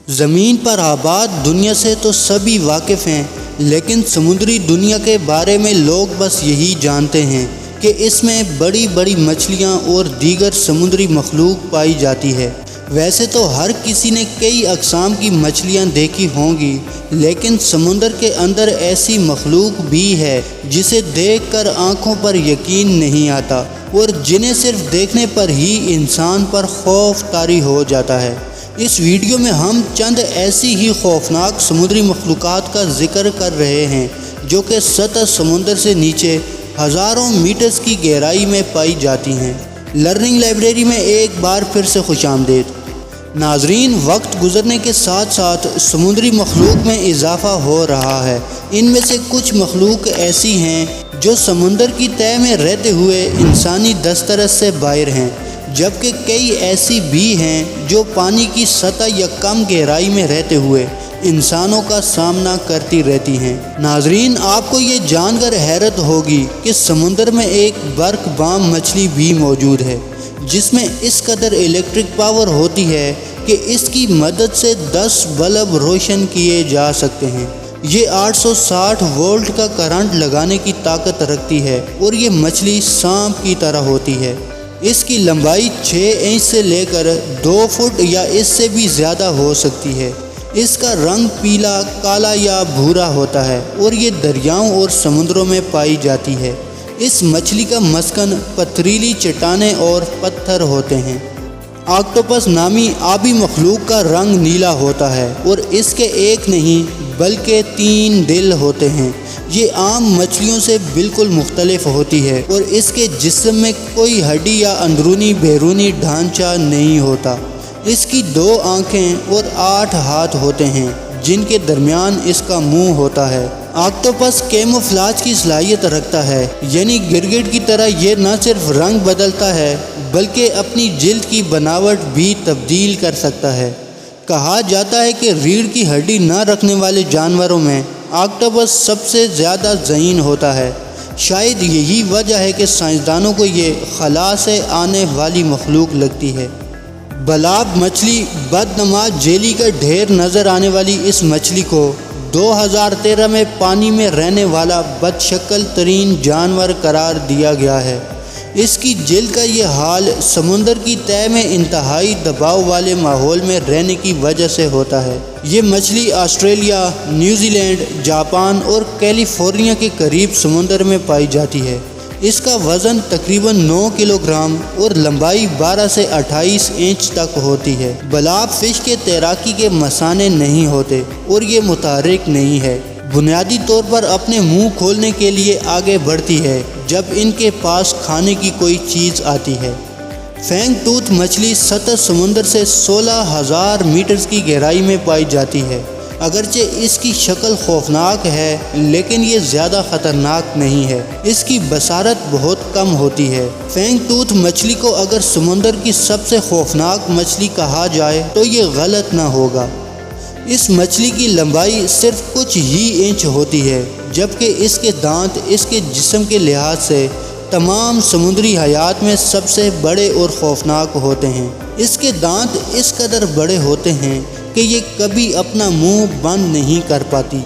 زمین پر آباد دنیا سے تو سبھی واقف ہیں، لیکن سمندری دنیا کے بارے میں لوگ بس یہی جانتے ہیں کہ اس میں بڑی بڑی مچھلیاں اور دیگر سمندری مخلوق پائی جاتی ہے۔ ویسے تو ہر کسی نے کئی اقسام کی مچھلیاں دیکھی ہوں گی، لیکن سمندر کے اندر ایسی مخلوق بھی ہے جسے دیکھ کر آنکھوں پر یقین نہیں آتا اور جنہیں صرف دیکھنے پر ہی انسان پر خوف طاری ہو جاتا ہے۔ اس ویڈیو میں ہم چند ایسی ہی خوفناک سمندری مخلوقات کا ذکر کر رہے ہیں جو کہ سطح سمندر سے نیچے ہزاروں میٹرز کی گہرائی میں پائی جاتی ہیں۔ لرننگ لائبریری میں ایک بار پھر سے خوش آمدید۔ ناظرین، وقت گزرنے کے ساتھ ساتھ سمندری مخلوق میں اضافہ ہو رہا ہے۔ ان میں سے کچھ مخلوق ایسی ہیں جو سمندر کی تہہ میں رہتے ہوئے انسانی دسترس سے باہر ہیں، جبکہ کئی ایسی بھی ہیں جو پانی کی سطح یا کم گہرائی میں رہتے ہوئے انسانوں کا سامنا کرتی رہتی ہیں۔ ناظرین، آپ کو یہ جان کر حیرت ہوگی کہ سمندر میں ایک برق بام مچھلی بھی موجود ہے جس میں اس قدر الیکٹرک پاور ہوتی ہے کہ اس کی مدد سے 10 بلب روشن کیے جا سکتے ہیں۔ یہ 860 وولٹ کا کرنٹ لگانے کی طاقت رکھتی ہے اور یہ مچھلی سانپ کی طرح ہوتی ہے۔ اس کی لمبائی 6 انچ سے لے کر 2 فٹ یا اس سے بھی زیادہ ہو سکتی ہے۔ اس کا رنگ پیلا، کالا یا بھورا ہوتا ہے اور یہ دریاؤں اور سمندروں میں پائی جاتی ہے۔ اس مچھلی کا مسکن پتھریلی چٹانیں اور پتھر ہوتے ہیں۔ آکٹوپس نامی آبی مخلوق کا رنگ نیلا ہوتا ہے اور اس کے ایک نہیں بلکہ 3 دل ہوتے ہیں۔ یہ عام مچھلیوں سے بالکل مختلف ہوتی ہے اور اس کے جسم میں کوئی ہڈی یا اندرونی بیرونی ڈھانچہ نہیں ہوتا۔ اس کی 2 آنکھیں اور 8 ہاتھ ہوتے ہیں جن کے درمیان اس کا منہ ہوتا ہے۔ آکٹوپس کیموفلاج کی صلاحیت رکھتا ہے، یعنی گرگٹ کی طرح یہ نہ صرف رنگ بدلتا ہے بلکہ اپنی جلد کی بناوٹ بھی تبدیل کر سکتا ہے۔ کہا جاتا ہے کہ ریڑھ کی ہڈی نہ رکھنے والے جانوروں میں آکٹوپس سب سے زیادہ ذہین ہوتا ہے۔ شاید یہی وجہ ہے کہ سائنسدانوں کو یہ خلا سے آنے والی مخلوق لگتی ہے۔ بلاب مچھلی بدنما جیلی کا ڈھیر نظر آنے والی اس مچھلی کو 2013 میں پانی میں رہنے والا بدشکل ترین جانور قرار دیا گیا ہے۔ اس کی جلد کا یہ حال سمندر کی تہہ میں انتہائی دباؤ والے ماحول میں رہنے کی وجہ سے ہوتا ہے۔ یہ مچھلی آسٹریلیا، نیوزی لینڈ، جاپان اور کیلیفورنیا کے قریب سمندر میں پائی جاتی ہے۔ اس کا وزن تقریباً 9 کلو گرام اور لمبائی 12 سے 28 انچ تک ہوتی ہے۔ بلاب فش کے تیراکی کے مثانے نہیں ہوتے اور یہ متحرک نہیں ہے، بنیادی طور پر اپنے منہ کھولنے کے لیے آگے بڑھتی ہے جب ان کے پاس کھانے کی کوئی چیز آتی ہے۔ فینگ ٹوتھ مچھلی سطح سمندر سے 16,000 میٹرز کی گہرائی میں پائی جاتی ہے۔ اگرچہ اس کی شکل خوفناک ہے لیکن یہ زیادہ خطرناک نہیں ہے۔ اس کی بصارت بہت کم ہوتی ہے۔ فینگ ٹوتھ مچھلی کو اگر سمندر کی سب سے خوفناک مچھلی کہا جائے تو یہ غلط نہ ہوگا۔ اس مچھلی کی لمبائی صرف کچھ ہی انچ ہوتی ہے، جبکہ اس کے دانت اس کے جسم کے لحاظ سے تمام سمندری حیات میں سب سے بڑے اور خوفناک ہوتے ہیں۔ اس کے دانت اس قدر بڑے ہوتے ہیں کہ یہ کبھی اپنا منہ بند نہیں کر پاتی۔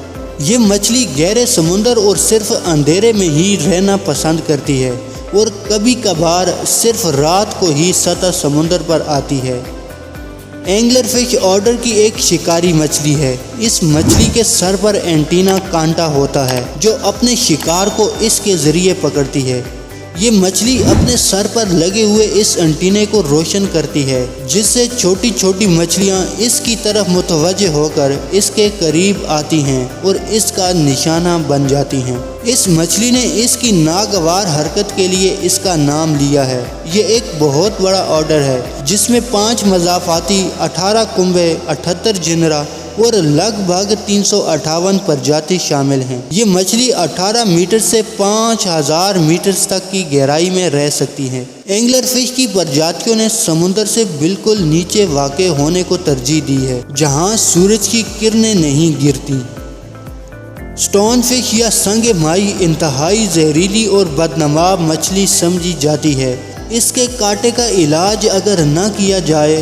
یہ مچھلی گہرے سمندر اور صرف اندھیرے میں ہی رہنا پسند کرتی ہے اور کبھی کبھار صرف رات کو ہی سطح سمندر پر آتی ہے۔ اینگلر فش آرڈر کی ایک شکاری مچھلی ہے۔ اس مچھلی کے سر پر اینٹینا کانٹا ہوتا ہے جو اپنے شکار کو اس کے ذریعے پکڑتی ہے۔ یہ مچھلی اپنے سر پر لگے ہوئے اس اینٹینے کو روشن کرتی ہے جس سے چھوٹی چھوٹی مچھلیاں اس کی طرف متوجہ ہو کر اس کے قریب آتی ہیں اور اس کا نشانہ بن جاتی ہیں۔ اس مچھلی نے اس کی ناگوار حرکت کے لیے اس کا نام لیا ہے۔ یہ ایک بہت بڑا آرڈر ہے جس میں 5 مضافاتی، 18 کنبے، 78 جنرا اور لگ بھگ 358 پرجاتی شامل ہیں۔ یہ مچھلی 18 میٹر سے 5000 میٹر تک کی گہرائی میں رہ سکتی ہیں۔ اینگلر فش کی پرجاتیوں نے سمندر سے بالکل نیچے واقع ہونے کو ترجیح دی ہے جہاں سورج کی کرنیں نہیں گرتی۔ سٹون فش یا سنگ مائی انتہائی زہریلی اور بدنما مچھلی سمجھی جاتی ہے۔ اس کے کانٹے کا علاج اگر نہ کیا جائے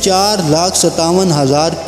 4,57,000